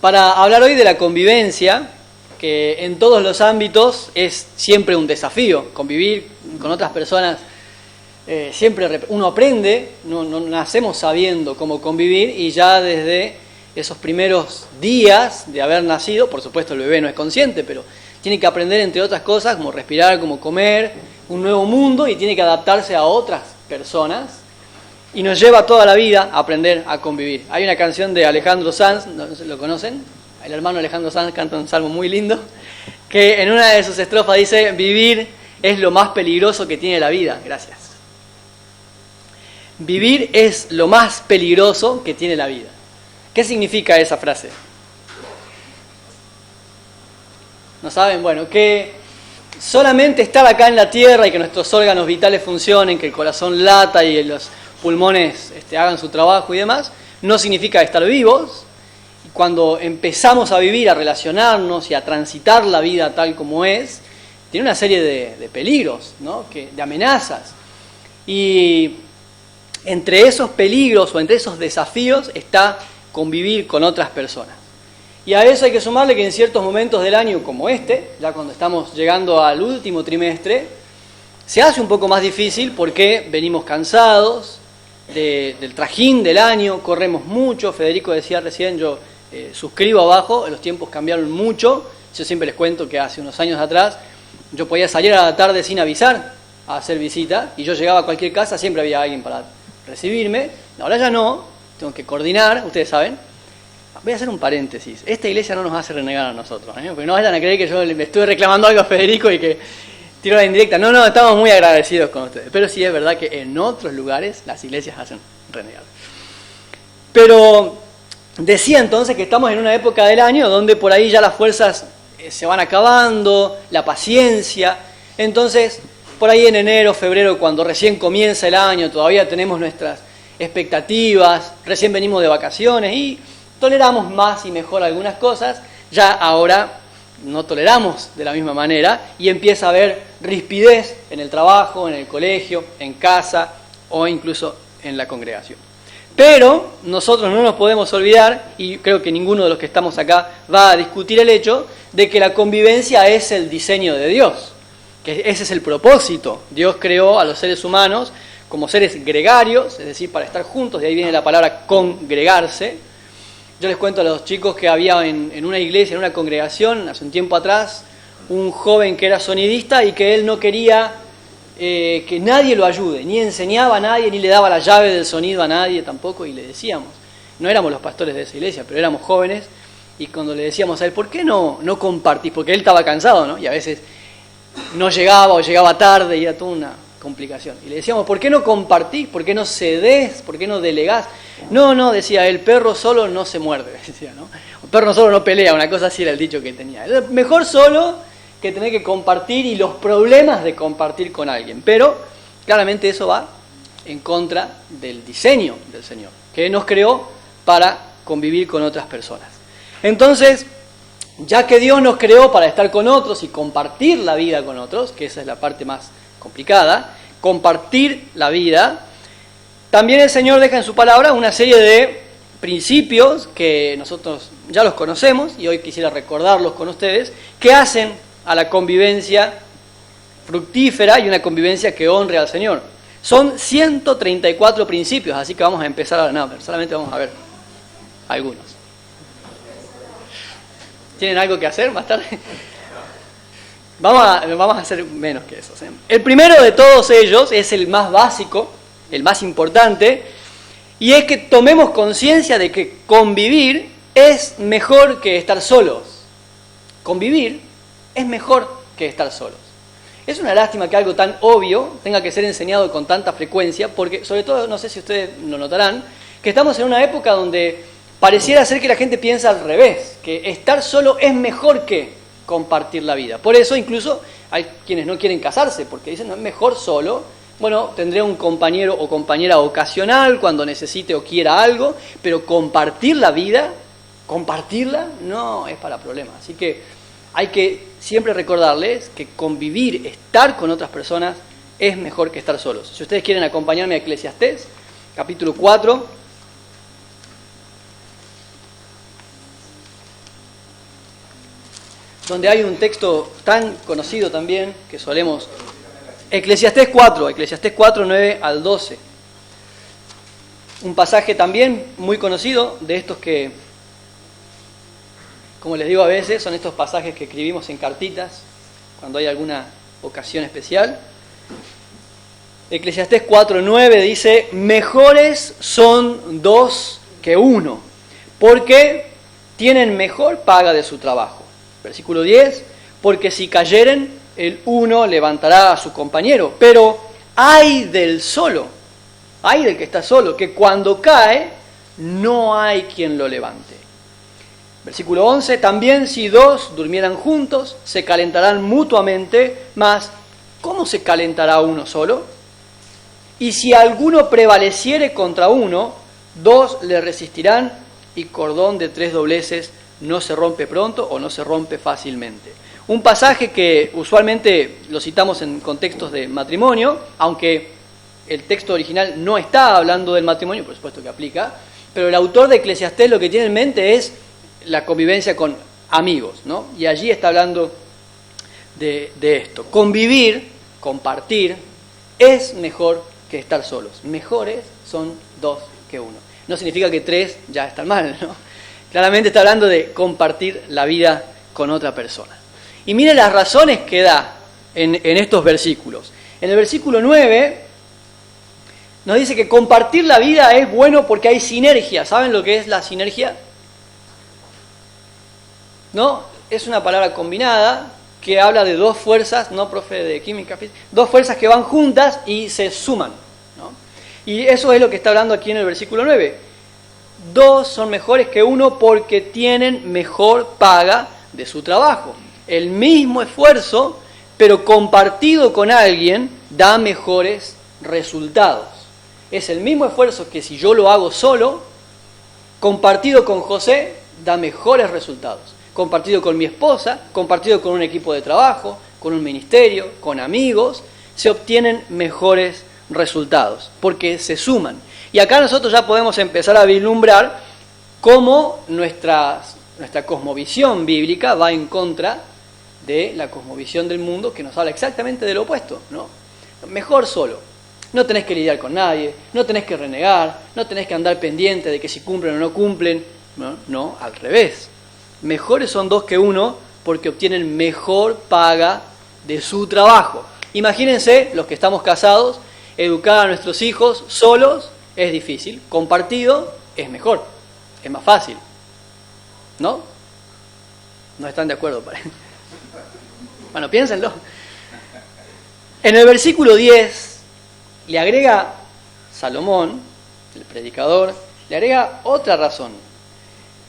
para hablar hoy de la convivencia, que en todos los ámbitos es siempre un desafío. Convivir con otras personas, siempre uno aprende, no nacemos sabiendo cómo convivir, y ya desde esos primeros días de haber nacido, por supuesto el bebé no es consciente, pero tiene que aprender, entre otras cosas, como respirar, como comer, un nuevo mundo, y tiene que adaptarse a otras personas, y nos lleva toda la vida a aprender a convivir. Hay una canción de Alejandro Sanz, ¿lo conocen? El hermano Alejandro Sanz canta un salmo muy lindo, que en una de sus estrofas dice: vivir es lo más peligroso que tiene la vida. Gracias. Vivir es lo más peligroso que tiene la vida. ¿Qué significa esa frase? ¿No saben? Bueno, que solamente estar acá en la tierra y que nuestros órganos vitales funcionen, que el corazón lata y los pulmones hagan su trabajo y demás, no significa estar vivos. Y cuando empezamos a vivir, a relacionarnos y a transitar la vida tal como es, tiene una serie de peligros, ¿no? De amenazas. Y entre esos peligros o entre esos desafíos está convivir con otras personas. Y a eso hay que sumarle que en ciertos momentos del año como este, ya cuando estamos llegando al último trimestre, se hace un poco más difícil porque venimos cansados del trajín del año, corremos mucho. Federico decía recién, yo suscribo abajo, los tiempos cambiaron mucho. Yo siempre les cuento que hace unos años atrás yo podía salir a la tarde sin avisar a hacer visita, y yo llegaba a cualquier casa, siempre había alguien para recibirme. Ahora ya no, tengo que coordinar, ustedes saben. Voy a hacer un paréntesis, esta iglesia no nos hace renegar a nosotros, porque no vayan a creer que yo le estuve reclamando algo a Federico y que tiró la indirecta. No, estamos muy agradecidos con ustedes, pero sí es verdad que en otros lugares las iglesias hacen renegar. Pero decía entonces que estamos en una época del año donde por ahí ya las fuerzas se van acabando, la paciencia. Entonces, por ahí en enero, febrero, cuando recién comienza el año, todavía tenemos nuestras expectativas, recién venimos de vacaciones y toleramos más y mejor algunas cosas. Ya ahora no toleramos de la misma manera y empieza a haber rispidez en el trabajo, en el colegio, en casa o incluso en la congregación. Pero nosotros no nos podemos olvidar, y creo que ninguno de los que estamos acá va a discutir el hecho de que la convivencia es el diseño de Dios, que ese es el propósito. Dios creó a los seres humanos como seres gregarios, es decir, para estar juntos, de ahí viene la palabra congregarse. Yo les cuento a los chicos que había en una iglesia, en una congregación, hace un tiempo atrás, un joven que era sonidista y que él no quería que nadie lo ayude, ni enseñaba a nadie, ni le daba la llave del sonido a nadie tampoco, y le decíamos, no éramos los pastores de esa iglesia, pero éramos jóvenes, y cuando le decíamos a él, ¿por qué no compartís? Porque él estaba cansado, ¿no? Y a veces no llegaba o llegaba tarde y era toda una complicación. Y le decíamos, ¿por qué no compartís? ¿Por qué no cedés? ¿Por qué no delegás? No, decía, el perro solo no se muerde, decía, ¿no? El perro solo no pelea, una cosa así era el dicho que tenía. Mejor solo que tener que compartir y los problemas de compartir con alguien. Pero claramente eso va en contra del diseño del Señor, que nos creó para convivir con otras personas. Entonces, ya que Dios nos creó para estar con otros y compartir la vida con otros, que esa es la parte más complicada, compartir la vida, también el Señor deja en su palabra una serie de principios que nosotros ya los conocemos, y hoy quisiera recordarlos con ustedes, que hacen a la convivencia fructífera y una convivencia que honre al Señor. Son 134 principios, así que vamos a empezar a ver, solamente vamos a ver algunos. ¿Tienen algo que hacer más tarde? Vamos a hacer menos que eso. El primero de todos ellos es el más básico, el más importante, y es que tomemos conciencia de que convivir es mejor que estar solos. Convivir es mejor que estar solos. Es una lástima que algo tan obvio tenga que ser enseñado con tanta frecuencia, porque sobre todo, no sé si ustedes lo notarán, que estamos en una época donde pareciera ser que la gente piensa al revés, que estar solo es mejor que compartir la vida. Por eso incluso hay quienes no quieren casarse, porque dicen, no, es mejor solo. Bueno, tendré un compañero o compañera ocasional cuando necesite o quiera algo, pero compartir la vida, compartirla, no es para problemas. Así que hay que siempre recordarles que convivir, estar con otras personas, es mejor que estar solos. Si ustedes quieren acompañarme a Eclesiastés, capítulo 4. donde hay un texto tan conocido también que solemos... Eclesiastés 4, 9 al 12. Un pasaje también muy conocido, de estos que, como les digo a veces, son estos pasajes que escribimos en cartitas cuando hay alguna ocasión especial. Eclesiastés 4, 9 dice: mejores son dos que uno, porque tienen mejor paga de su trabajo. Versículo 10, porque si cayeren, el uno levantará a su compañero, pero ay del solo, ay del que está solo, que cuando cae, no hay quien lo levante. Versículo 11, también si dos durmieran juntos, se calentarán mutuamente, mas ¿cómo se calentará uno solo? Y si alguno prevaleciere contra uno, dos le resistirán, y cordón de 3 dobleces no se rompe pronto o no se rompe fácilmente. Un pasaje que usualmente lo citamos en contextos de matrimonio, aunque el texto original no está hablando del matrimonio, por supuesto que aplica, pero el autor de Eclesiastés lo que tiene en mente es la convivencia con amigos, ¿no? Y allí está hablando de esto. Convivir, compartir, es mejor que estar solos. Mejores son dos que uno. No significa que tres ya están mal, ¿no? Claramente está hablando de compartir la vida con otra persona. Y miren las razones que da en estos versículos. En el versículo 9 nos dice que compartir la vida es bueno porque hay sinergia. ¿Saben lo que es la sinergia? ¿No? Es una palabra combinada que habla de dos fuerzas, no profe de química, dos fuerzas que van juntas y se suman, ¿no? Y eso es lo que está hablando aquí en el versículo 9. Dos son mejores que uno porque tienen mejor paga de su trabajo. El mismo esfuerzo, pero compartido con alguien, da mejores resultados. Es el mismo esfuerzo que si yo lo hago solo, compartido con José, da mejores resultados. Compartido con mi esposa, compartido con un equipo de trabajo, con un ministerio, con amigos, se obtienen mejores resultados, porque se suman. Y acá nosotros ya podemos empezar a vislumbrar cómo nuestra cosmovisión bíblica va en contra de la cosmovisión del mundo, que nos habla exactamente de lo opuesto, ¿no? Mejor solo. No tenés que lidiar con nadie, no tenés que renegar, no tenés que andar pendiente de que si cumplen o no cumplen. No, al revés. Mejores son dos que uno porque obtienen mejor paga de su trabajo. Imagínense, los que estamos casados, educar a nuestros hijos solos es difícil, compartido es mejor, es más fácil. ¿No? ¿No están de acuerdo? Bueno, piénsenlo. En el versículo 10 le agrega Salomón, el predicador, le agrega otra razón.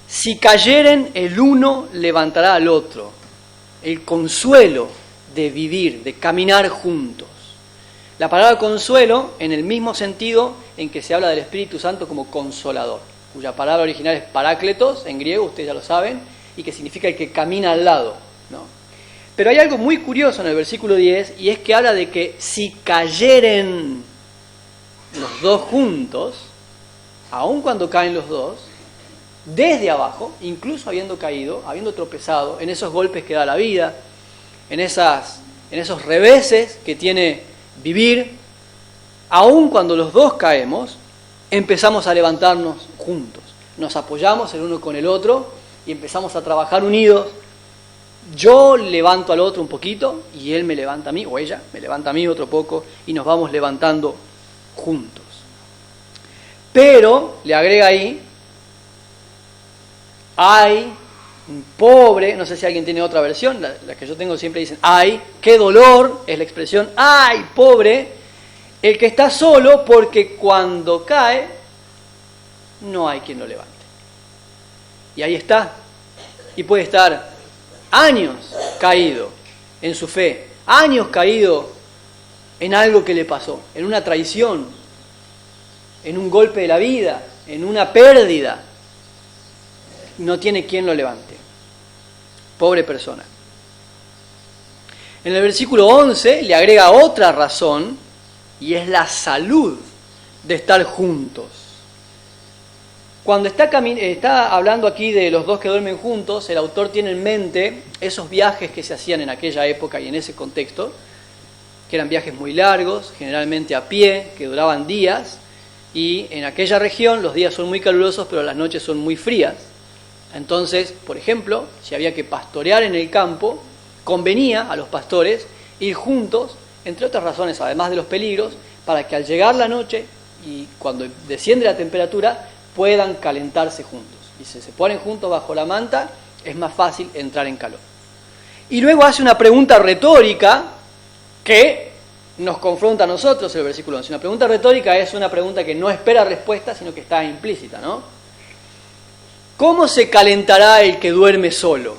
Si cayeren, el uno levantará al otro. El consuelo de vivir, de caminar juntos. La palabra consuelo, en el mismo sentido en que se habla del Espíritu Santo como consolador, cuya palabra original es parácletos, en griego, ustedes ya lo saben, y que significa el que camina al lado, ¿no? Pero hay algo muy curioso en el versículo 10, y es que habla de que si cayeren los dos juntos, aun cuando caen los dos, desde abajo, incluso habiendo caído, habiendo tropezado, en esos golpes que da la vida, en esos reveses que tiene vivir, aun cuando los dos caemos, empezamos a levantarnos juntos. Nos apoyamos el uno con el otro y empezamos a trabajar unidos. Yo levanto al otro un poquito y él me levanta a mí, o ella me levanta a mí otro poco, y nos vamos levantando juntos. Pero, le agrega ahí, ay, pobre, no sé si alguien tiene otra versión, la que yo tengo siempre dicen, ay, qué dolor, es la expresión, ay, pobre, el que está solo porque cuando cae, no hay quien lo levante. Y ahí está, y puede estar años caído en su fe, años caído en algo que le pasó, en una traición, en un golpe de la vida, en una pérdida. No tiene quien lo levante. Pobre persona. En el versículo 11 le agrega otra razón, y es la salud de estar juntos. Cuando está hablando aquí de los dos que duermen juntos, el autor tiene en mente esos viajes que se hacían en aquella época y en ese contexto, que eran viajes muy largos, generalmente a pie, que duraban días, y en aquella región los días son muy calurosos, pero las noches son muy frías. Entonces, por ejemplo, si había que pastorear en el campo, convenía a los pastores ir juntos, entre otras razones, además de los peligros, para que al llegar la noche y cuando desciende la temperatura, puedan calentarse juntos. Y si se ponen juntos bajo la manta, es más fácil entrar en calor. Y luego hace una pregunta retórica que nos confronta a nosotros el versículo 11. Una pregunta retórica es una pregunta que no espera respuesta, sino que está implícita, ¿no? ¿Cómo se calentará el que duerme solo?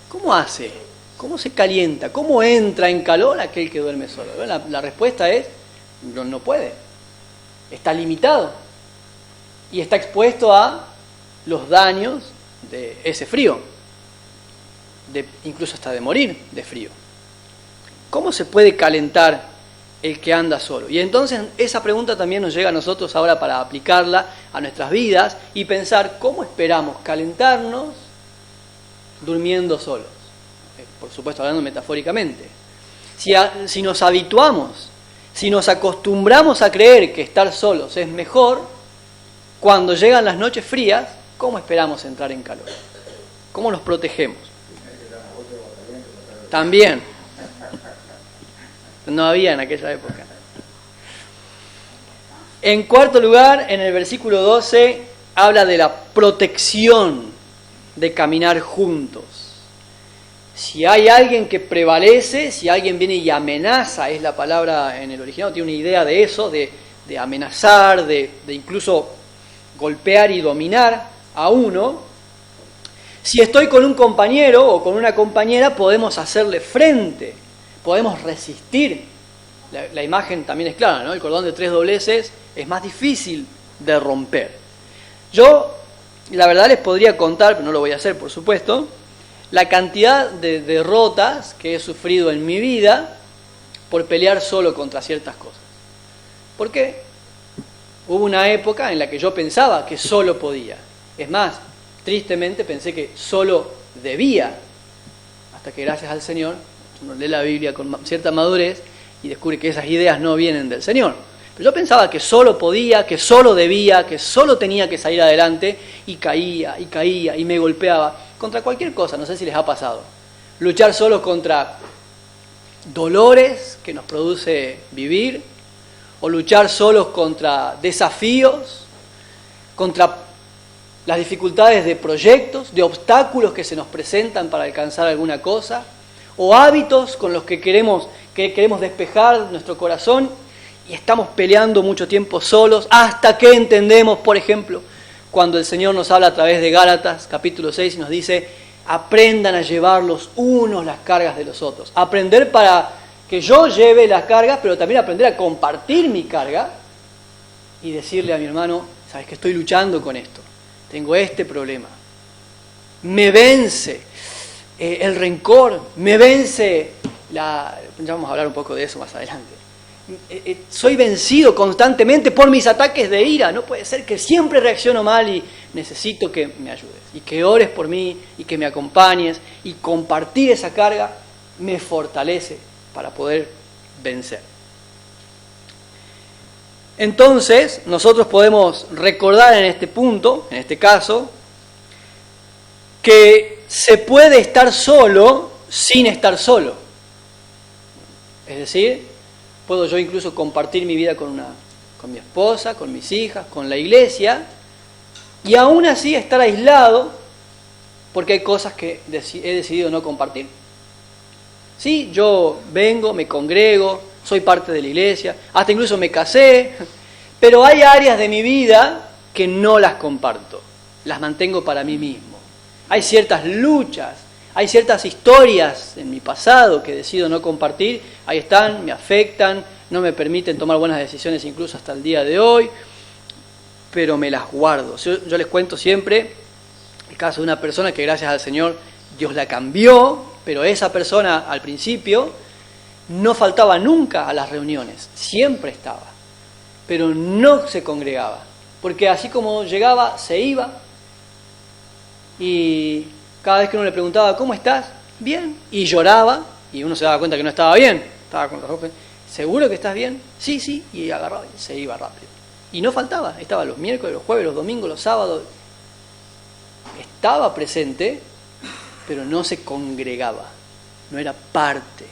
¿Cómo hace? ¿Cómo se calienta? ¿Cómo entra en calor aquel que duerme solo? La respuesta es, no puede. Está limitado. Y está expuesto a los daños de ese frío, incluso hasta de morir de frío. ¿Cómo se puede calentar el que anda solo? Y entonces esa pregunta también nos llega a nosotros ahora para aplicarla a nuestras vidas y pensar cómo esperamos calentarnos durmiendo solos. Por supuesto, hablando metafóricamente. Si nos habituamos, si nos acostumbramos a creer que estar solos es mejor, cuando llegan las noches frías, ¿cómo esperamos entrar en calor? ¿Cómo nos protegemos? También. No había en aquella época. En cuarto lugar, en el versículo 12, habla de la protección de caminar juntos. Si hay alguien que prevalece, si alguien viene y amenaza, es la palabra en el original, tiene una idea de eso, de amenazar, de incluso golpear y dominar a uno. Si estoy con un compañero o con una compañera, podemos hacerle frente, podemos resistir. La imagen también es clara, ¿no? El cordón de 3 dobleces es más difícil de romper. Yo, la verdad, les podría contar, pero no lo voy a hacer, por supuesto, la cantidad de derrotas que he sufrido en mi vida por pelear solo contra ciertas cosas. ¿Por qué? Hubo una época en la que yo pensaba que solo podía. Es más, tristemente pensé que solo debía. Hasta que gracias al Señor, uno lee la Biblia con cierta madurez y descubre que esas ideas no vienen del Señor. Pero yo pensaba que solo podía, que solo debía, que solo tenía que salir adelante y caía y me golpeaba contra cualquier cosa. No sé si les ha pasado. Luchar solo contra dolores que nos produce vivir, o luchar solos contra desafíos, contra las dificultades de proyectos, de obstáculos que se nos presentan para alcanzar alguna cosa, o hábitos con los que queremos despejar nuestro corazón y estamos peleando mucho tiempo solos, hasta que entendemos, por ejemplo, cuando el Señor nos habla a través de Gálatas, capítulo 6, y nos dice, aprendan a llevar los unos las cargas de los otros. Aprender para que yo lleve las cargas, pero también aprender a compartir mi carga y decirle a mi hermano, sabes que estoy luchando con esto, tengo este problema. Me vence el rencor, me vence ya vamos a hablar un poco de eso más adelante. Soy vencido constantemente por mis ataques de ira, no puede ser que siempre reacciono mal y necesito que me ayudes y que ores por mí y que me acompañes, y compartir esa carga me fortalece para poder vencer. Entonces, nosotros podemos recordar en este punto, en este caso, que se puede estar solo sin estar solo. Es decir, puedo yo incluso compartir mi vida con mi esposa, con mis hijas, con la iglesia, y aún así estar aislado porque hay cosas que he decidido no compartir. Sí, yo vengo, me congrego, soy parte de la iglesia, hasta incluso me casé, pero hay áreas de mi vida que no las comparto, las mantengo para mí mismo. Hay ciertas luchas, hay ciertas historias en mi pasado que decido no compartir, ahí están, me afectan, no me permiten tomar buenas decisiones incluso hasta el día de hoy, pero me las guardo. Yo les cuento siempre el caso de una persona que gracias al Señor Dios la cambió, pero esa persona al principio no faltaba nunca a las reuniones, siempre estaba, pero no se congregaba. Porque así como llegaba, se iba. Y cada vez que uno le preguntaba, ¿cómo estás? Bien. Y lloraba, y uno se daba cuenta que no estaba bien. Estaba con los ojos. ¿Seguro que estás bien? Sí, sí. Y agarraba y se iba rápido. Y no faltaba. Estaba los miércoles, los jueves, los domingos, los sábados. Estaba presente, pero no se congregaba. No era parte.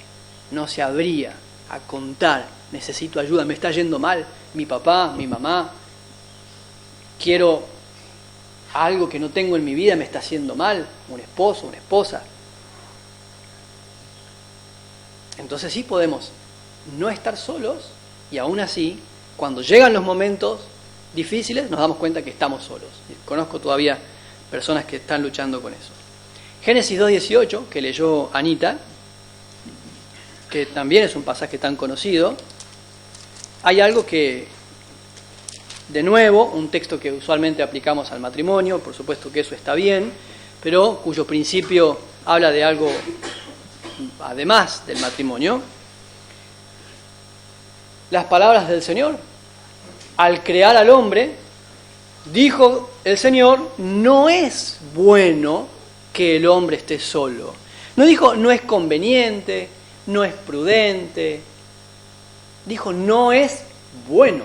No se abría a contar. Necesito ayuda, me está yendo mal. Mi papá, mi mamá. Quiero algo que no tengo en mi vida, me está haciendo mal. Un esposo, una esposa. Entonces sí podemos no estar solos y aún así, cuando llegan los momentos difíciles, nos damos cuenta que estamos solos. Conozco todavía personas que están luchando con eso. Génesis 2:18, que leyó Anita, que también es un pasaje tan conocido, hay algo que, de nuevo, un texto que usualmente aplicamos al matrimonio, por supuesto que eso está bien, pero cuyo principio habla de algo además del matrimonio. Las palabras del Señor: al crear al hombre, dijo el Señor, no es bueno que el hombre esté solo. No dijo, no es conveniente, no es prudente. Dijo, no es bueno.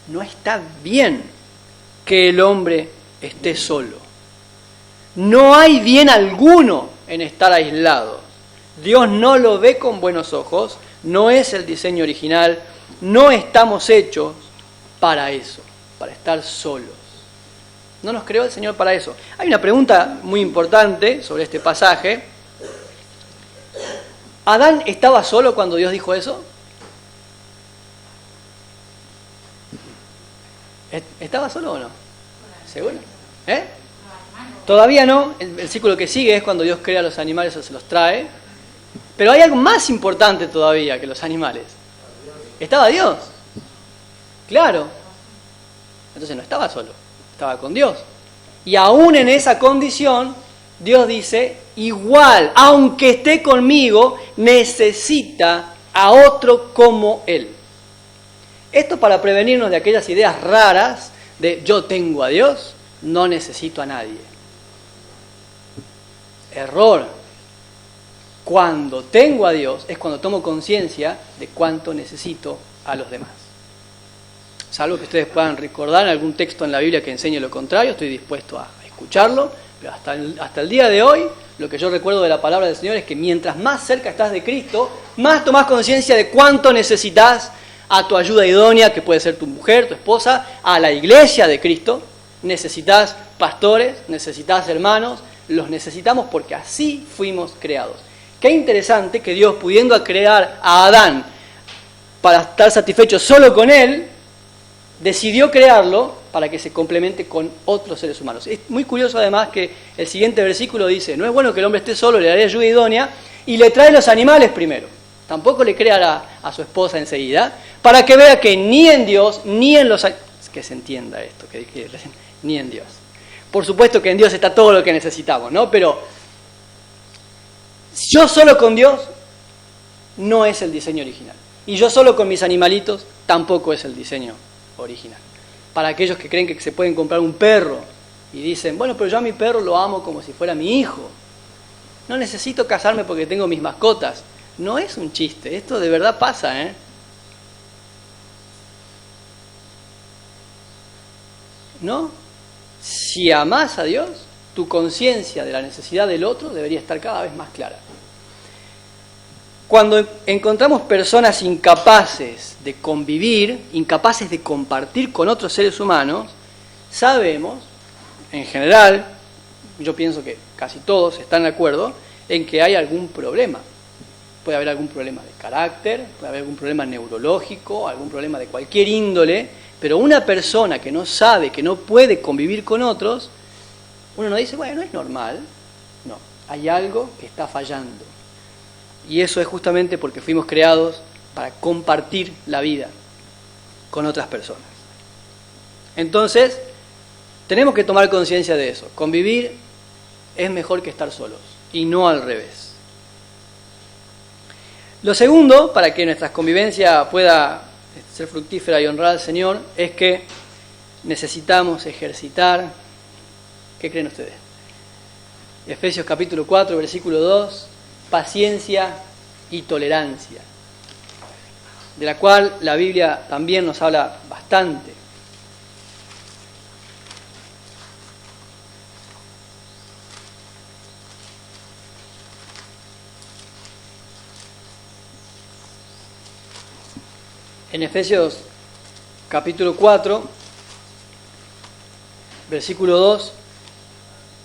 No está bien que el hombre esté solo. No hay bien alguno en estar aislado. Dios no lo ve con buenos ojos, no es el diseño original, no estamos hechos para eso, para estar solos. No nos creó el Señor para eso. Hay una pregunta muy importante sobre este pasaje. ¿Adán estaba solo cuando Dios dijo eso? ¿Estaba solo o no? ¿Seguro? Todavía no. El versículo que sigue es cuando Dios crea a los animales o se los trae. Pero hay algo más importante todavía que los animales. ¿Estaba Dios? Claro. Entonces no estaba solo, estaba con Dios. Y aún en esa condición, Dios dice, igual, aunque esté conmigo, necesita a otro como Él. Esto para prevenirnos de aquellas ideas raras de yo tengo a Dios, no necesito a nadie. Error. Cuando tengo a Dios es cuando tomo conciencia de cuánto necesito a los demás. Salvo que ustedes puedan recordar algún texto en la Biblia que enseñe lo contrario, estoy dispuesto a escucharlo, pero hasta el día de hoy, lo que yo recuerdo de la palabra del Señor es que mientras más cerca estás de Cristo, más tomás conciencia de cuánto necesitas a tu ayuda idónea, que puede ser tu mujer, tu esposa, a la iglesia de Cristo. Necesitas pastores, necesitas hermanos, los necesitamos porque así fuimos creados. Qué interesante que Dios, pudiendo crear a Adán para estar satisfecho solo con él, decidió crearlo para que se complemente con otros seres humanos. Es muy curioso además que el siguiente versículo dice, no es bueno que el hombre esté solo, le daré ayuda idónea, y le trae los animales primero. Tampoco le crea a su esposa enseguida, para que vea que ni en Dios, ni en los... Que se entienda esto, que dije recién, ni en Dios. Por supuesto que en Dios está todo lo que necesitamos, ¿no? Pero yo solo con Dios no es el diseño original. Y yo solo con mis animalitos tampoco es el diseño original. Para aquellos que creen que se pueden comprar un perro y dicen, bueno, pero yo a mi perro lo amo como si fuera mi hijo. No necesito casarme porque tengo mis mascotas. No es un chiste, esto de verdad pasa, ¿eh? ¿No? Si amás a Dios, tu conciencia de la necesidad del otro debería estar cada vez más clara. Cuando encontramos personas incapaces de convivir, incapaces de compartir con otros seres humanos, sabemos, en general, yo pienso que casi todos están de acuerdo, en que hay algún problema. Puede haber algún problema de carácter, puede haber algún problema neurológico, algún problema de cualquier índole, pero una persona que no sabe, que no puede convivir con otros, uno no dice, bueno, es normal. No, hay algo que está fallando. Y eso es justamente porque fuimos creados para compartir la vida con otras personas. Entonces, tenemos que tomar conciencia de eso. Convivir es mejor que estar solos, y no al revés. Lo segundo, para que nuestra convivencia pueda ser fructífera y honrar al Señor, es que necesitamos ejercitar. ¿Qué creen ustedes? Efesios capítulo 4, versículo 2, paciencia y tolerancia, de la cual la Biblia también nos habla bastante. En Efesios capítulo 4, versículo 2,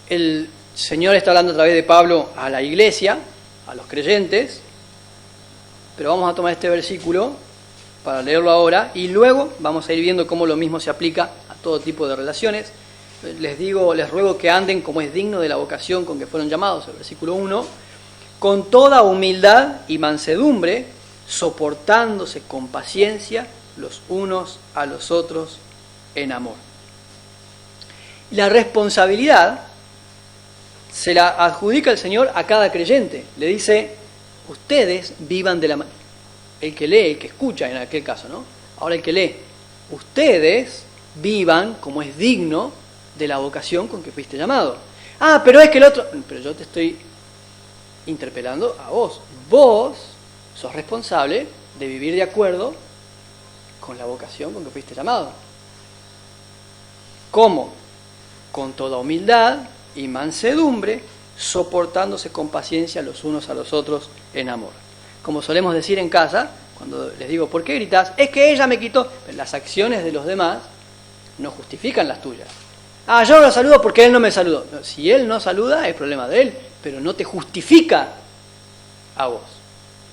el Señor está hablando a través de Pablo a la iglesia, a los creyentes, pero vamos a tomar este versículo para leerlo ahora y luego vamos a ir viendo cómo lo mismo se aplica a todo tipo de relaciones. Les ruego que anden como es digno de la vocación con que fueron llamados, el versículo 1, con toda humildad y mansedumbre, soportándose con paciencia los unos a los otros en amor. La responsabilidad se la adjudica el Señor a cada creyente. Le dice, ustedes vivan de la manera. El que lee, el que escucha en aquel caso, ¿no? Ahora el que lee, ustedes vivan como es digno de la vocación con que fuiste llamado. Ah, pero es que el otro... Pero yo te estoy interpelando a vos. Vos sos responsable de vivir de acuerdo con la vocación con que fuiste llamado. ¿Cómo? Con toda humildad y mansedumbre, soportándose con paciencia los unos a los otros en amor. Como solemos decir en casa, cuando les digo, ¿por qué gritas? Es que ella me quitó. Las acciones de los demás no justifican las tuyas. Ah, yo no lo saludo porque él no me saludó. No, si él no saluda, es problema de él, pero no te justifica a vos.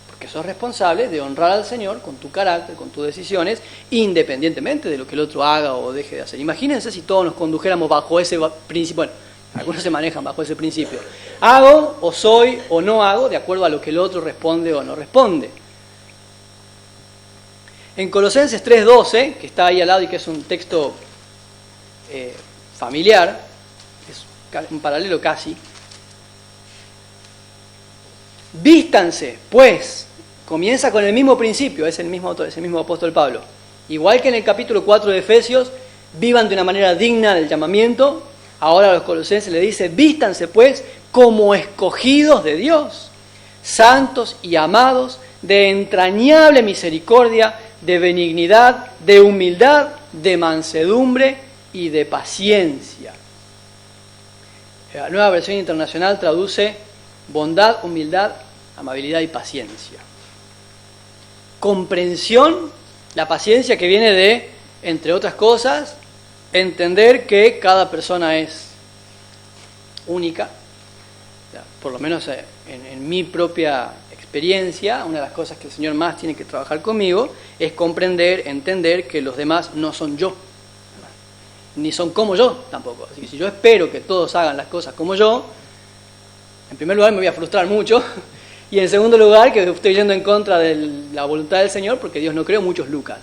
Porque sos responsable de honrar al Señor con tu carácter, con tus decisiones, independientemente de lo que el otro haga o deje de hacer. Imagínense si todos nos condujéramos bajo ese principio. Bueno, algunos se manejan bajo ese principio. Hago o soy o no hago de acuerdo a lo que el otro responde o no responde. En Colosenses 3:12, que está ahí al lado y que es un texto familiar, es un paralelo casi. Vístanse, pues, comienza con el mismo principio, es el mismo apóstol Pablo. Igual que en el capítulo 4 de Efesios, vivan de una manera digna del llamamiento. Ahora a los colosenses le dice, vístanse pues como escogidos de Dios, santos y amados, de entrañable misericordia, de benignidad, de humildad, de mansedumbre y de paciencia. La Nueva Versión Internacional traduce bondad, humildad, amabilidad y paciencia. Comprensión, la paciencia que viene de, entre otras cosas, entender que cada persona es única. Por lo menos en mi propia experiencia, una de las cosas que el Señor más tiene que trabajar conmigo es comprender, entender que los demás no son yo, ni son como yo tampoco. Así que si yo espero que todos hagan las cosas como yo, en primer lugar me voy a frustrar mucho, y en segundo lugar que estoy yendo en contra de la voluntad del Señor, porque Dios no creó muchos Lucas.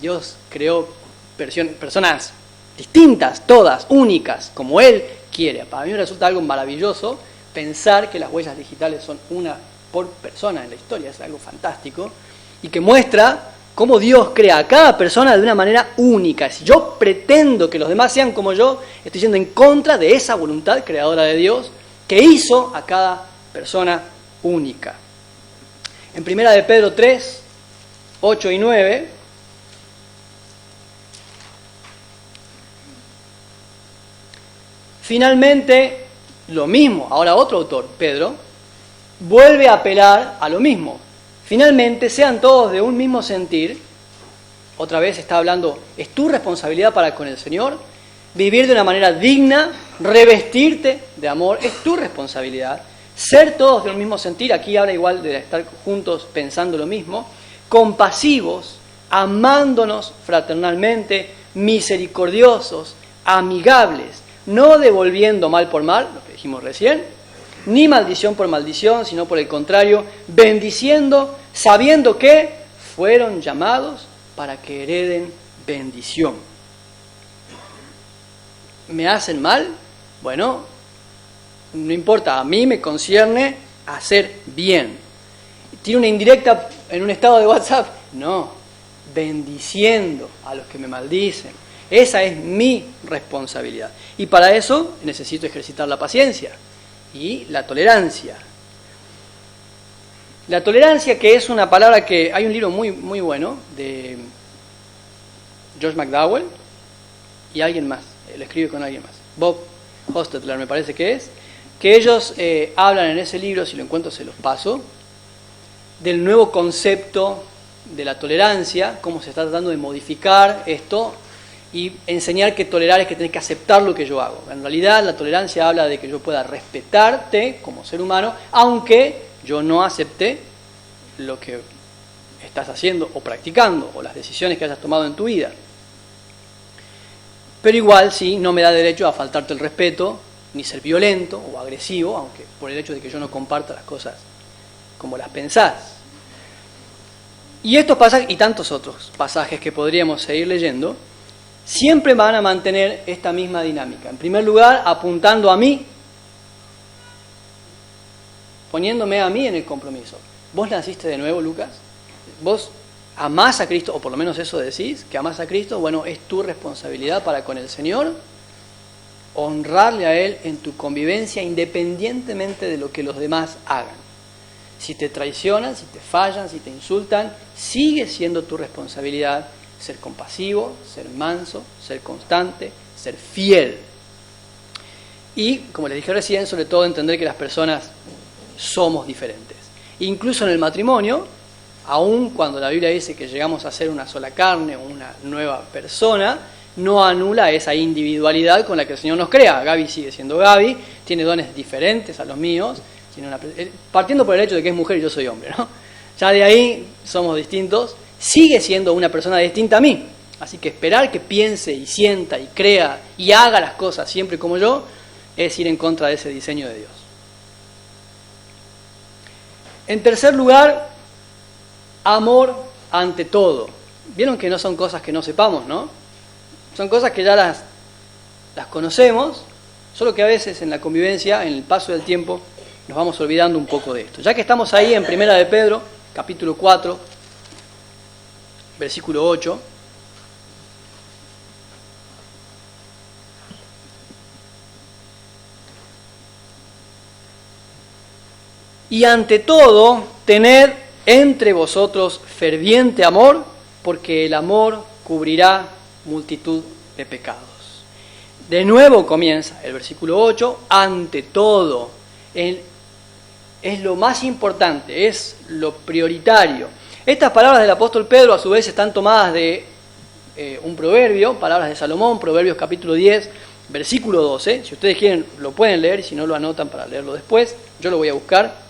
Dios creó personas distintas, todas, únicas, como Él quiere. Para mí me resulta algo maravilloso pensar que las huellas digitales son una por persona en la historia, es algo fantástico, y que muestra cómo Dios crea a cada persona de una manera única. Si yo pretendo que los demás sean como yo, estoy yendo en contra de esa voluntad creadora de Dios que hizo a cada persona única. En 1 de Pedro 3, 8 y 9, finalmente, lo mismo, ahora otro autor, Pedro, vuelve a apelar a lo mismo. Finalmente, sean todos de un mismo sentir. Otra vez está hablando, es tu responsabilidad para con el Señor, vivir de una manera digna, revestirte de amor, es tu responsabilidad. Ser todos de un mismo sentir, aquí habla igual de estar juntos pensando lo mismo, compasivos, amándonos fraternalmente, misericordiosos, amigables, no devolviendo mal por mal, lo que dijimos recién, ni maldición por maldición, sino por el contrario, bendiciendo, sabiendo que fueron llamados para que hereden bendición. ¿Me hacen mal? Bueno, no importa, a mí me concierne hacer bien. ¿Tiene una indirecta en un estado de WhatsApp? No, bendiciendo a los que me maldicen, Esa es mi responsabilidad. Y para eso necesito ejercitar la paciencia y la tolerancia. La tolerancia, que es una palabra que... Hay un libro muy, muy bueno de George McDowell y alguien más, lo escribe con alguien más, Bob Hostetler me parece que es, que ellos hablan en ese libro, si lo encuentro se los paso, del nuevo concepto de la tolerancia, cómo se está tratando de modificar esto y enseñar que tolerar es que tenés que aceptar lo que yo hago. En realidad la tolerancia habla de que yo pueda respetarte como ser humano, aunque yo no acepte lo que estás haciendo o practicando, o las decisiones que hayas tomado en tu vida. Pero igual sí, no me da derecho a faltarte el respeto, ni ser violento o agresivo, aunque por el hecho de que yo no comparta las cosas como las pensás. Y estos pasajes, y tantos otros pasajes que podríamos seguir leyendo, siempre van a mantener esta misma dinámica. En primer lugar, apuntando a mí, poniéndome a mí en el compromiso. ¿Vos naciste de nuevo, Lucas? ¿Vos amás a Cristo, o por lo menos eso decís, que amás a Cristo? Bueno, es tu responsabilidad para con el Señor honrarle a Él en tu convivencia independientemente de lo que los demás hagan. Si te traicionan, si te fallan, si te insultan, sigue siendo tu responsabilidad ser compasivo, ser manso, ser constante, ser fiel. Y, como les dije recién, sobre todo entender que las personas somos diferentes. Incluso en el matrimonio, aun cuando la Biblia dice que llegamos a ser una sola carne, una nueva persona, no anula esa individualidad con la que el Señor nos crea. Gaby sigue siendo Gaby, tiene dones diferentes a los míos, partiendo por el hecho de que es mujer y yo soy hombre, ¿no? Ya de ahí somos distintos, sigue siendo una persona distinta a mí. Así que esperar que piense y sienta y crea y haga las cosas siempre como yo, es ir en contra de ese diseño de Dios. En tercer lugar, amor ante todo. Vieron que no son cosas que no sepamos, ¿no? Son cosas que ya las conocemos, solo que a veces en la convivencia, en el paso del tiempo, nos vamos olvidando un poco de esto. Ya que estamos ahí en Primera de Pedro, capítulo 4, versículo 8, y ante todo, tened entre vosotros ferviente amor, porque el amor cubrirá multitud de pecados. De nuevo comienza el versículo 8, ante todo, es lo más importante, es lo prioritario. Estas palabras del apóstol Pedro a su vez están tomadas de un proverbio, palabras de Salomón, Proverbios capítulo 10, versículo 12. Si ustedes quieren lo pueden leer, si no lo anotan para leerlo después, yo lo voy a buscar.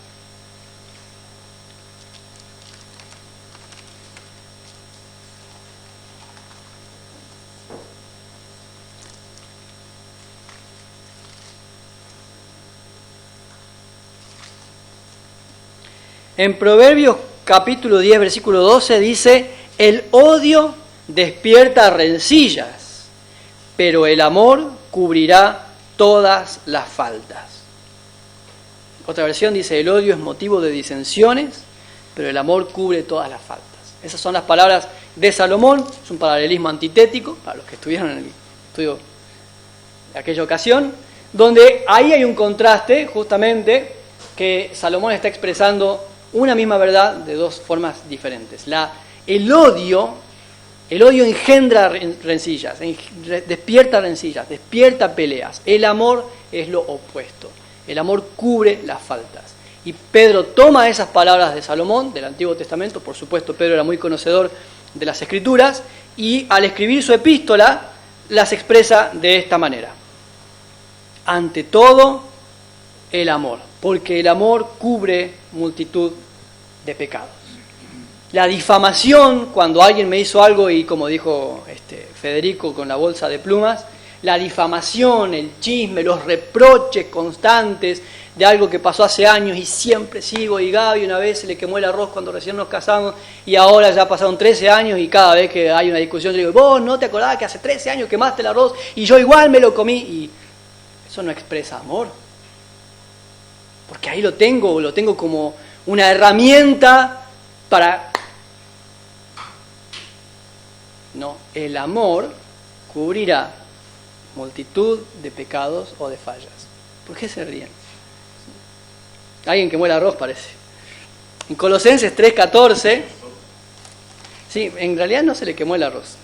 En Proverbios capítulo 10, versículo 12 dice, el odio despierta rencillas, pero el amor cubrirá todas las faltas. Otra versión dice, el odio es motivo de disensiones, pero el amor cubre todas las faltas. Esas son las palabras de Salomón, es un paralelismo antitético, para los que estuvieron en el estudio de aquella ocasión, donde ahí hay un contraste, justamente, que Salomón está expresando una misma verdad de dos formas diferentes. El odio engendra rencillas, despierta rencillas, despierta peleas. El amor es lo opuesto. El amor cubre las faltas. Y Pedro toma esas palabras de Salomón, del Antiguo Testamento, por supuesto Pedro era muy conocedor de las Escrituras, y al escribir su epístola las expresa de esta manera. Ante todo, el amor, porque el amor cubre multitud de pecados. La difamación, cuando alguien me hizo algo y como dijo Federico con la bolsa de plumas, la difamación, el chisme, los reproches constantes de algo que pasó hace años y siempre sigo, y Gaby una vez se le quemó el arroz cuando recién nos casamos y ahora ya pasaron 13 años y cada vez que hay una discusión yo digo, vos no te acordás que hace 13 años quemaste el arroz y yo igual me lo comí, y eso no expresa amor, porque ahí lo tengo como una herramienta para... No, el amor cubrirá multitud de pecados o de fallas. ¿Por qué se ríen? Alguien que muele arroz parece. En Colosenses 3:14, sí, en realidad no se le quemó el arroz,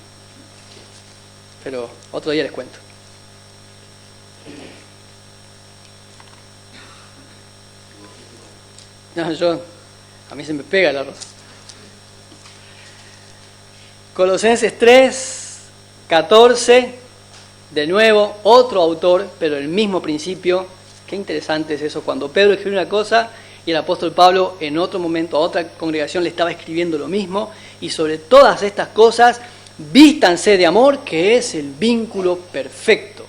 pero otro día les cuento. No, a mí se me pega el arroz. Colosenses 3:14, de nuevo, otro autor, pero el mismo principio. Qué interesante es eso, cuando Pedro escribe una cosa y el apóstol Pablo en otro momento a otra congregación le estaba escribiendo lo mismo. Y sobre todas estas cosas, vístanse de amor, que es el vínculo perfecto.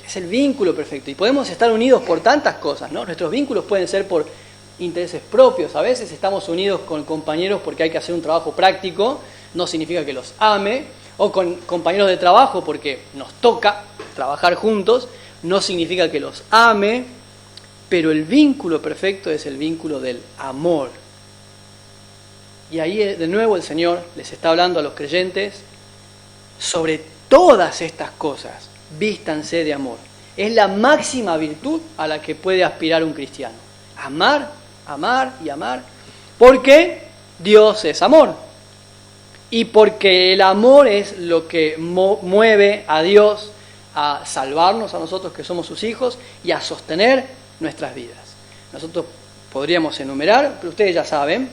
Es el vínculo perfecto. Y podemos estar unidos por tantas cosas, ¿no? Nuestros vínculos pueden ser por intereses propios. A veces estamos unidos con compañeros porque hay que hacer un trabajo práctico. No significa que los ame. O con compañeros de trabajo porque nos toca trabajar juntos. No significa que los ame. Pero el vínculo perfecto es el vínculo del amor. Y ahí de nuevo el Señor les está hablando a los creyentes sobre todas estas cosas. Vístanse de amor. Es la máxima virtud a la que puede aspirar un cristiano. Amar, amar y amar. Porque Dios es amor. Y porque el amor es lo que mueve a Dios a salvarnos a nosotros que somos sus hijos y a sostener nuestras vidas. Nosotros podríamos enumerar, pero ustedes ya saben.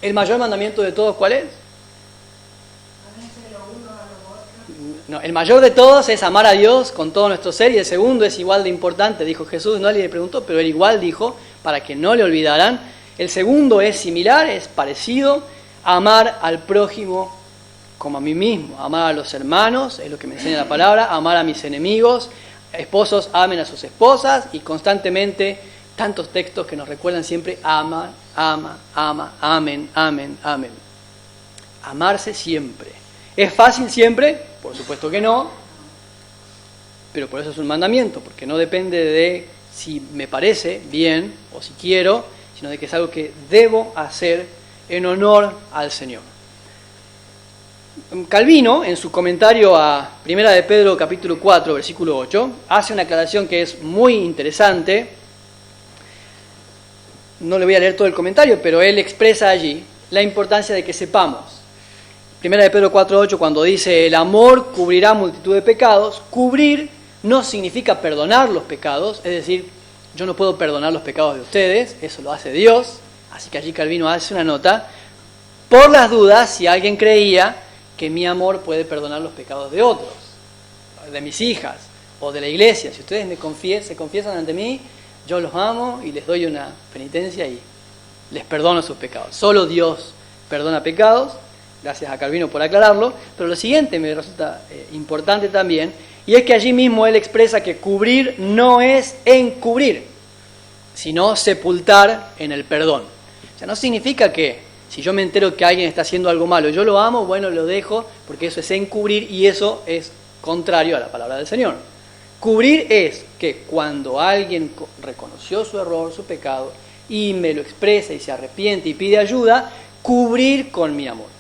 ¿El mayor mandamiento de todos cuál es? No, el mayor de todos es amar a Dios con todo nuestro ser, y el segundo es igual de importante, dijo Jesús. No alguien le preguntó, pero él igual dijo, para que no le olvidaran. El segundo es similar, es parecido, amar al prójimo como a mí mismo, amar a los hermanos, es lo que me enseña la palabra, amar a mis enemigos, esposos amen a sus esposas, y constantemente tantos textos que nos recuerdan siempre ama, ama, ama, amen, amen, amen. Amarse siempre. ¿Es fácil siempre? Por supuesto que no, pero por eso es un mandamiento, porque no depende de si me parece bien o si quiero, sino de que es algo que debo hacer en honor al Señor. Calvino, en su comentario a 1 de Pedro capítulo 4, versículo 8, hace una aclaración que es muy interesante. No le voy a leer todo el comentario, pero él expresa allí la importancia de que sepamos. 1 de Pedro 4:8, cuando dice, el amor cubrirá multitud de pecados, cubrir no significa perdonar los pecados, es decir, yo no puedo perdonar los pecados de ustedes, eso lo hace Dios, así que allí Calvino hace una nota, por las dudas, si alguien creía que mi amor puede perdonar los pecados de otros, de mis hijas o de la iglesia. Si ustedes se confiesan ante mí, yo los amo y les doy una penitencia y les perdono sus pecados. Solo Dios perdona pecados. Gracias a Calvino por aclararlo, pero lo siguiente me resulta importante también, y es que allí mismo él expresa que cubrir no es encubrir, sino sepultar en el perdón. O sea, no significa que si yo me entero que alguien está haciendo algo malo, yo lo amo, bueno, lo dejo, porque eso es encubrir y eso es contrario a la palabra del Señor. Cubrir es que cuando alguien reconoció su error, su pecado, y me lo expresa y se arrepiente y pide ayuda, cubrir con mi amor.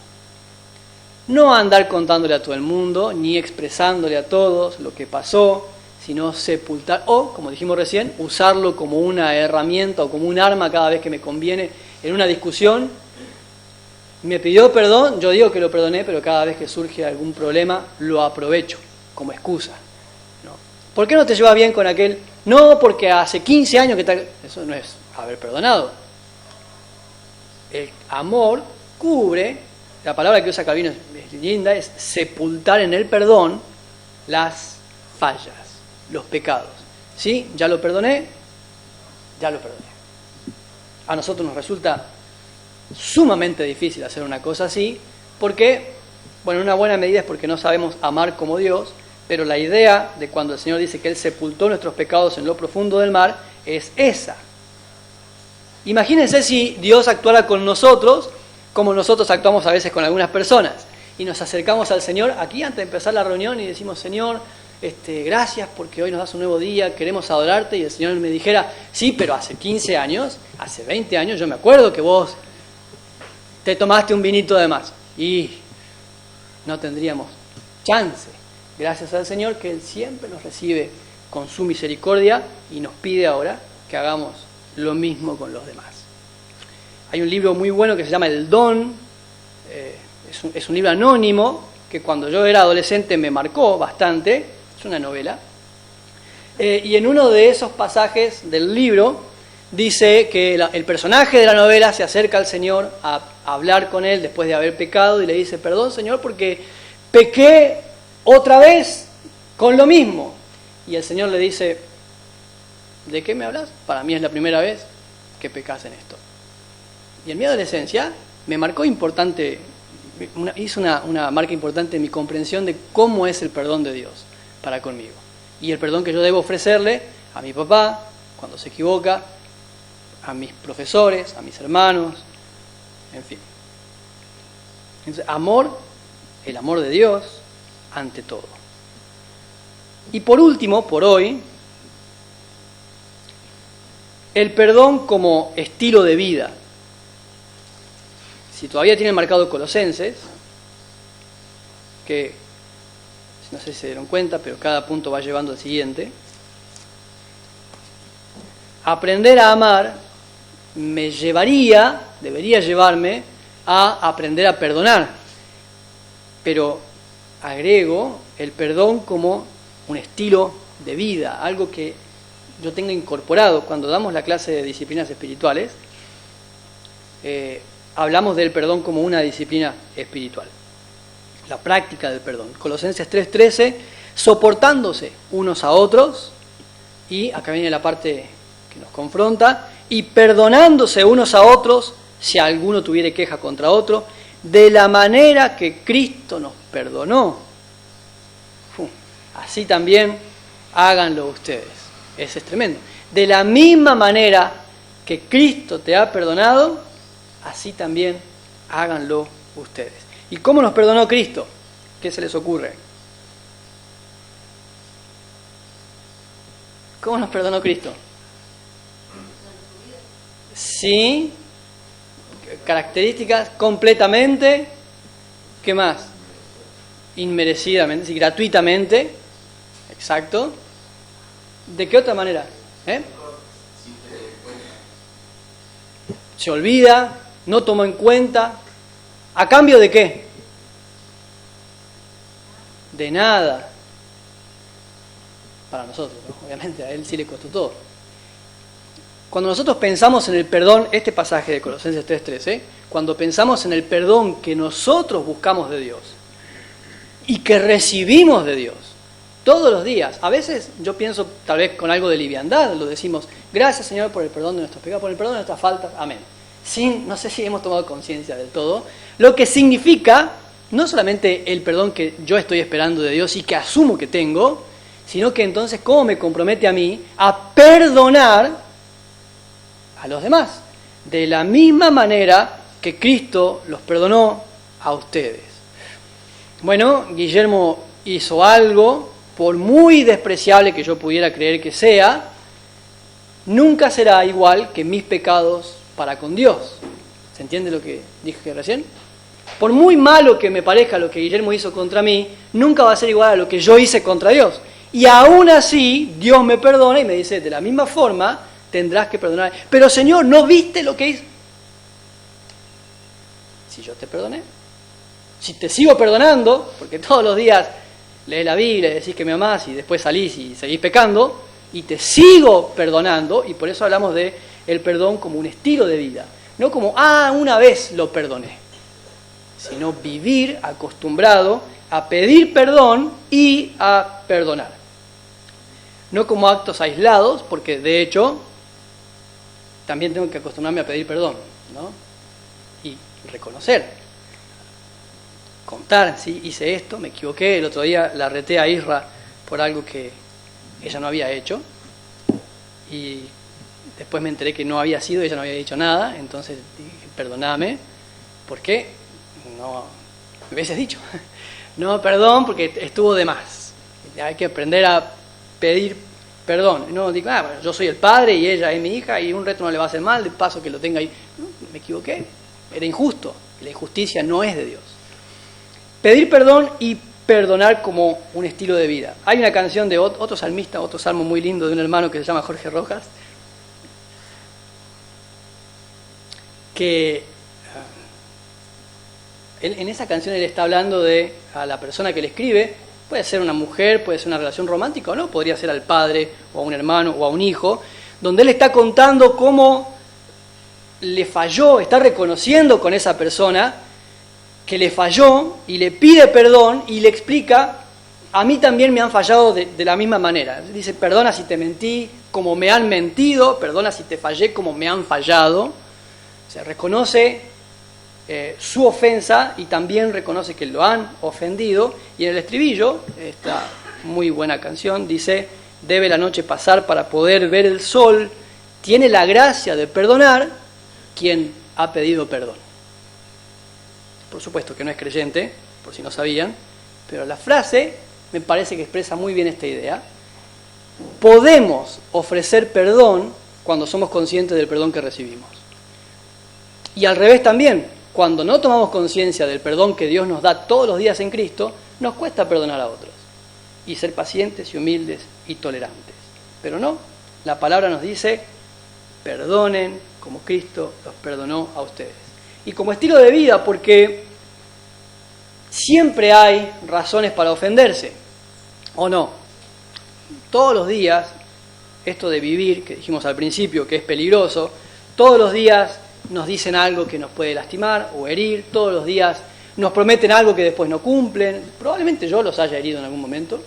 No andar contándole a todo el mundo, ni expresándole a todos lo que pasó, sino sepultar, o, como dijimos recién, usarlo como una herramienta o como un arma cada vez que me conviene en una discusión. Me pidió perdón, yo digo que lo perdoné, pero cada vez que surge algún problema lo aprovecho como excusa. ¿No? ¿Por qué no te llevas bien con aquel? No, porque hace 15 años que tal. Eso no es haber perdonado. El amor cubre. La palabra que usa Calvino es linda, es sepultar en el perdón las fallas, los pecados. ¿Sí? Ya lo perdoné, ya lo perdoné. A nosotros nos resulta sumamente difícil hacer una cosa así, porque, bueno, una buena medida es porque no sabemos amar como Dios, pero la idea de cuando el Señor dice que Él sepultó nuestros pecados en lo profundo del mar es esa. Imagínense si Dios actuara con nosotros como nosotros actuamos a veces con algunas personas, y nos acercamos al Señor aquí antes de empezar la reunión y decimos, Señor, gracias porque hoy nos das un nuevo día, queremos adorarte, y el Señor me dijera, sí, pero hace 15 años, hace 20 años, yo me acuerdo que vos te tomaste un vinito de más, y no tendríamos chance. Gracias al Señor que Él siempre nos recibe con su misericordia y nos pide ahora que hagamos lo mismo con los demás. Hay un libro muy bueno que se llama El Don, es un libro anónimo que cuando yo era adolescente me marcó bastante, es una novela, y en uno de esos pasajes del libro dice que el personaje de la novela se acerca al Señor a hablar con Él después de haber pecado y le dice: perdón, Señor, porque pequé otra vez con lo mismo. Y el Señor le dice: ¿de qué me hablas? Para mí es la primera vez que pecas en esto. Y en mi adolescencia me marcó importante, hizo una marca importante en mi comprensión de cómo es el perdón de Dios para conmigo. Y el perdón que yo debo ofrecerle a mi papá cuando se equivoca, a mis profesores, a mis hermanos, en fin. Entonces, el amor de Dios ante todo. Y por último, por hoy, el perdón como estilo de vida. Si todavía tienen marcado Colosenses, que no sé si se dieron cuenta, pero cada punto va llevando al siguiente. Aprender a amar debería llevarme a aprender a perdonar. Pero agrego el perdón como un estilo de vida, algo que yo tenga incorporado. Cuando damos la clase de disciplinas espirituales, hablamos del perdón como una disciplina espiritual, la práctica del perdón. Colosenses 3:13, soportándose unos a otros, y acá viene la parte que nos confronta, y perdonándose unos a otros si alguno tuviere queja contra otro, de la manera que Cristo nos perdonó. Así también háganlo ustedes. Eso es tremendo. De la misma manera que Cristo te ha perdonado, así también háganlo ustedes. ¿Y cómo nos perdonó Cristo? ¿Qué se les ocurre? ¿Cómo nos perdonó Cristo? Sí, características completamente, ¿qué más? Inmerecidamente, sí, gratuitamente, exacto. ¿De qué otra manera? Se olvida, no tomó en cuenta. ¿A cambio de qué? De nada. Para nosotros, ¿no? Obviamente, a Él sí le costó todo. Cuando nosotros pensamos en el perdón, este pasaje de Colosenses 3:13, cuando pensamos en el perdón que nosotros buscamos de Dios y que recibimos de Dios todos los días, a veces yo pienso tal vez con algo de liviandad, lo decimos: gracias, Señor, por el perdón de nuestros pecados, por el perdón de nuestras faltas, amén. No sé si hemos tomado conciencia del todo, lo que significa no solamente el perdón que yo estoy esperando de Dios y que asumo que tengo, sino que entonces cómo me compromete a mí a perdonar a los demás, de la misma manera que Cristo los perdonó a ustedes. Bueno, Guillermo hizo algo, por muy despreciable que yo pudiera creer que sea, nunca será igual que mis pecados para con Dios. ¿Se entiende lo que dije recién? Por muy malo que me parezca lo que Guillermo hizo contra mí, nunca va a ser igual a lo que yo hice contra Dios. Y aún así, Dios me perdona y me dice: de la misma forma tendrás que perdonar. Pero Señor, ¿no viste lo que hice? Si yo te perdoné, si te sigo perdonando, porque todos los días lees la Biblia y decís que me amás y después salís y seguís pecando, y te sigo perdonando, y por eso hablamos de el perdón como un estilo de vida, no como, una vez lo perdoné, sino vivir acostumbrado a pedir perdón y a perdonar. No como actos aislados, porque de hecho también tengo que acostumbrarme a pedir perdón, ¿no? Y reconocer, contar, sí, hice esto, me equivoqué, el otro día la reté a Isra por algo que ella no había hecho, y después me enteré que no había sido, ella no había dicho nada, entonces dije: perdóname, ¿por qué? No, me hubieses dicho. No, perdón, porque estuvo de más. Hay que aprender a pedir perdón. No digo: bueno, yo soy el padre y ella es mi hija y un reto no le va a hacer mal, de paso que lo tenga ahí. No, me equivoqué, era injusto. La injusticia no es de Dios. Pedir perdón y perdonar como un estilo de vida. Hay una canción de otro salmista, otro salmo muy lindo de un hermano que se llama Jorge Rojas, que en esa canción él está hablando de a la persona que le escribe, puede ser una mujer, puede ser una relación romántica o no, podría ser al padre o a un hermano o a un hijo, donde él está contando cómo le falló, está reconociendo con esa persona que le falló y le pide perdón y le explica, a mí también me han fallado de la misma manera. Dice, perdona si te mentí como me han mentido, perdona si te fallé como me han fallado. Se reconoce su ofensa y también reconoce que lo han ofendido. Y en el estribillo, esta muy buena canción, dice, debe la noche pasar para poder ver el sol, tiene la gracia de perdonar quien ha pedido perdón. Por supuesto que no es creyente, por si no sabían, pero la frase me parece que expresa muy bien esta idea. Podemos ofrecer perdón cuando somos conscientes del perdón que recibimos. Y al revés también, cuando no tomamos conciencia del perdón que Dios nos da todos los días en Cristo, nos cuesta perdonar a otros y ser pacientes y humildes y tolerantes. Pero no, la palabra nos dice, perdonen como Cristo los perdonó a ustedes. Y como estilo de vida, porque siempre hay razones para ofenderse, ¿o no? Todos los días, esto de vivir, que dijimos al principio que es peligroso, todos los días nos dicen algo que nos puede lastimar o herir, todos los días nos prometen algo que después no cumplen, probablemente yo los haya herido en algún momento,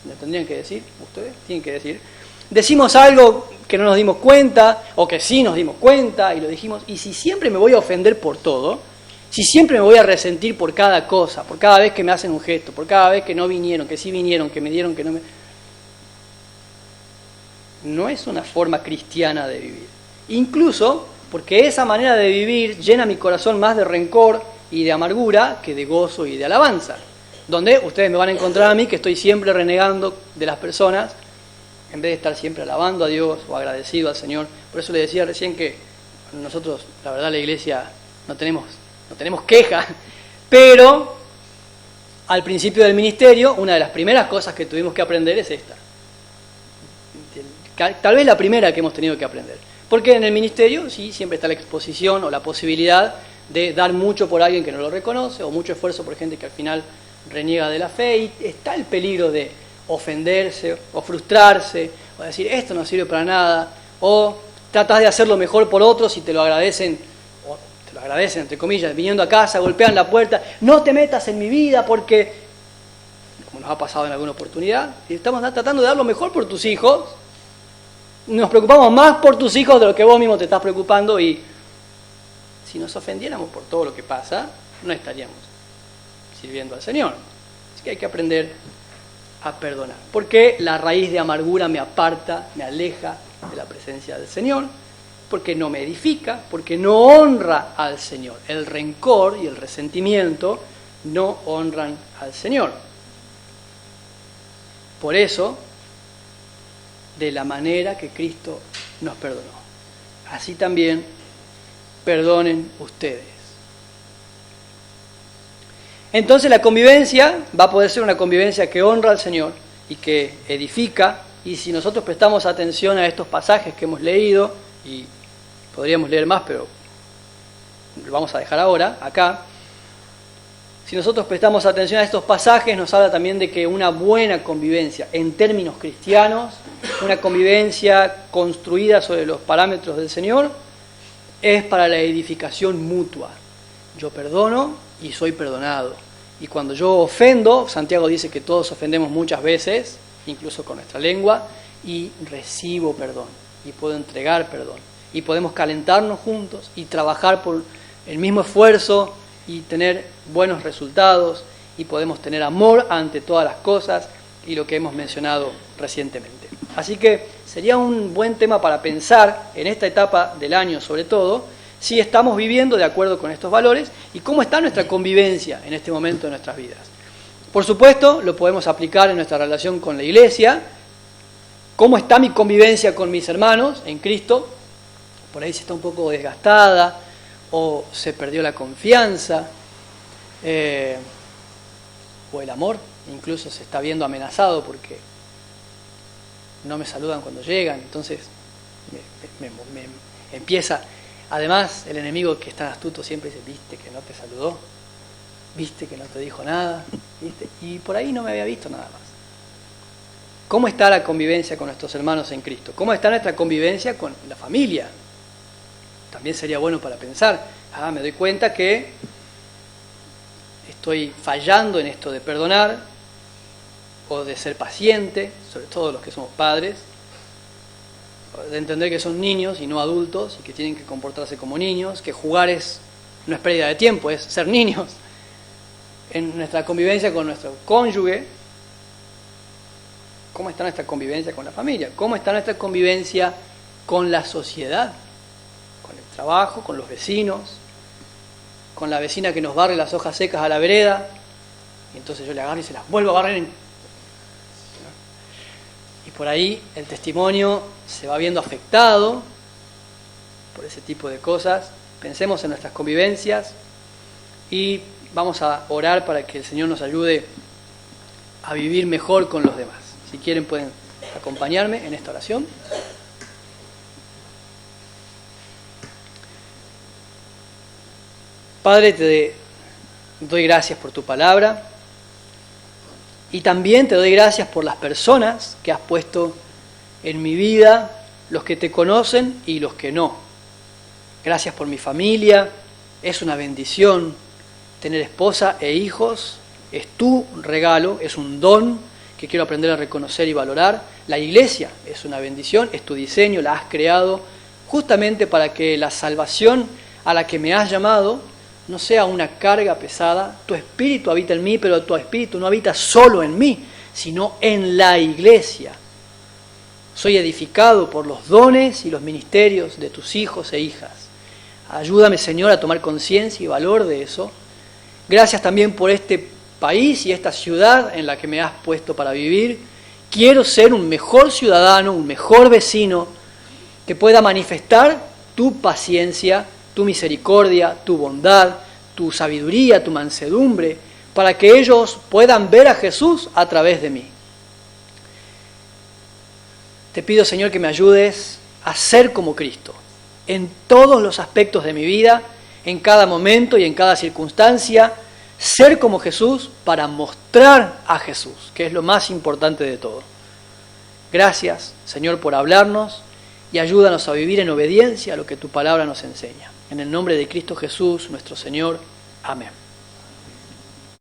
¿me tendrían que decir? Ustedes tienen que decir. Decimos algo que no nos dimos cuenta, o que sí nos dimos cuenta y lo dijimos, y si siempre me voy a ofender por todo, si siempre me voy a resentir por cada cosa, por cada vez que me hacen un gesto, por cada vez que no vinieron, que sí vinieron, que me dieron, que no me... No es una forma cristiana de vivir. Incluso porque esa manera de vivir llena mi corazón más de rencor y de amargura que de gozo y de alabanza. Donde ustedes me van a encontrar a mí que estoy siempre renegando de las personas, en vez de estar siempre alabando a Dios o agradecido al Señor. Por eso le decía recién que nosotros, la verdad, la iglesia no tenemos queja, pero al principio del ministerio, una de las primeras cosas que tuvimos que aprender es esta. Tal vez la primera que hemos tenido que aprender. Porque en el ministerio, sí, siempre está la exposición o la posibilidad de dar mucho por alguien que no lo reconoce, o mucho esfuerzo por gente que al final reniega de la fe, y está el peligro de ofenderse o frustrarse o decir esto no sirve para nada, o tratas de hacerlo mejor por otros y te lo agradecen entre comillas, viniendo a casa, golpean la puerta, no te metas en mi vida porque, como nos ha pasado en alguna oportunidad, y estamos tratando de dar lo mejor por tus hijos, nos preocupamos más por tus hijos de lo que vos mismo te estás preocupando, y si nos ofendiéramos por todo lo que pasa, no estaríamos sirviendo al Señor. Así que hay que aprender a perdonar, porque la raíz de amargura me aparta, me aleja de la presencia del Señor, porque no me edifica, porque no honra al Señor. El rencor y el resentimiento no honran al Señor. Por eso, de la manera que Cristo nos perdonó, así también perdonen ustedes. Entonces la convivencia va a poder ser una convivencia que honra al Señor y que edifica, y si nosotros prestamos atención a estos pasajes que hemos leído, y podríamos leer más, pero lo vamos a dejar ahora, acá. Si nosotros prestamos atención a estos pasajes, nos habla también de que una buena convivencia, en términos cristianos, una convivencia construida sobre los parámetros del Señor, es para la edificación mutua. Yo perdono y soy perdonado. Y cuando yo ofendo, Santiago dice que todos ofendemos muchas veces, incluso con nuestra lengua, y recibo perdón, y puedo entregar perdón. Y podemos calentarnos juntos y trabajar por el mismo esfuerzo y tener buenos resultados, y podemos tener amor ante todas las cosas, y lo que hemos mencionado recientemente. Así que sería un buen tema para pensar en esta etapa del año, sobre todo, si estamos viviendo de acuerdo con estos valores y cómo está nuestra convivencia en este momento de nuestras vidas. Por supuesto, lo podemos aplicar en nuestra relación con la iglesia. ¿Cómo está mi convivencia con mis hermanos en Cristo? Por ahí si está un poco desgastada o se perdió la confianza, o el amor, incluso se está viendo amenazado porque no me saludan cuando llegan, entonces me empieza, además el enemigo que es tan astuto siempre dice, viste que no te saludó, viste que no te dijo nada, ¿viste? Y por ahí no me había visto nada más. ¿Cómo está la convivencia con nuestros hermanos en Cristo? ¿Cómo está nuestra convivencia con la familia? También sería bueno para pensar, me doy cuenta que estoy fallando en esto de perdonar o de ser paciente, sobre todo los que somos padres, de entender que son niños y no adultos y que tienen que comportarse como niños, que jugar no es pérdida de tiempo, es ser niños. En nuestra convivencia con nuestro cónyuge, ¿cómo está nuestra convivencia con la familia? ¿Cómo está nuestra convivencia con la sociedad? Con el trabajo, con los vecinos, con la vecina que nos barre las hojas secas a la vereda, y entonces yo le agarro y se las vuelvo a barrer. Y por ahí el testimonio se va viendo afectado por ese tipo de cosas. Pensemos en nuestras convivencias y vamos a orar para que el Señor nos ayude a vivir mejor con los demás. Si quieren pueden acompañarme en esta oración. Padre, te doy gracias por tu palabra y también te doy gracias por las personas que has puesto en mi vida, los que te conocen y los que no. Gracias por mi familia, es una bendición tener esposa e hijos, es tu regalo, es un don que quiero aprender a reconocer y valorar. La iglesia es una bendición, es tu diseño, la has creado justamente para que la salvación a la que me has llamado no sea una carga pesada. Tu espíritu habita en mí, pero tu espíritu no habita solo en mí, sino en la iglesia. Soy edificado por los dones y los ministerios de tus hijos e hijas. Ayúdame, Señor, a tomar conciencia y valor de eso. Gracias también por este país y esta ciudad en la que me has puesto para vivir. Quiero ser un mejor ciudadano, un mejor vecino, que pueda manifestar tu paciencia, tu misericordia, tu bondad, tu sabiduría, tu mansedumbre, para que ellos puedan ver a Jesús a través de mí. Te pido, Señor, que me ayudes a ser como Cristo, en todos los aspectos de mi vida, en cada momento y en cada circunstancia, ser como Jesús para mostrar a Jesús, que es lo más importante de todo. Gracias, Señor, por hablarnos y ayúdanos a vivir en obediencia a lo que tu palabra nos enseña. En el nombre de Cristo Jesús, nuestro Señor. Amén.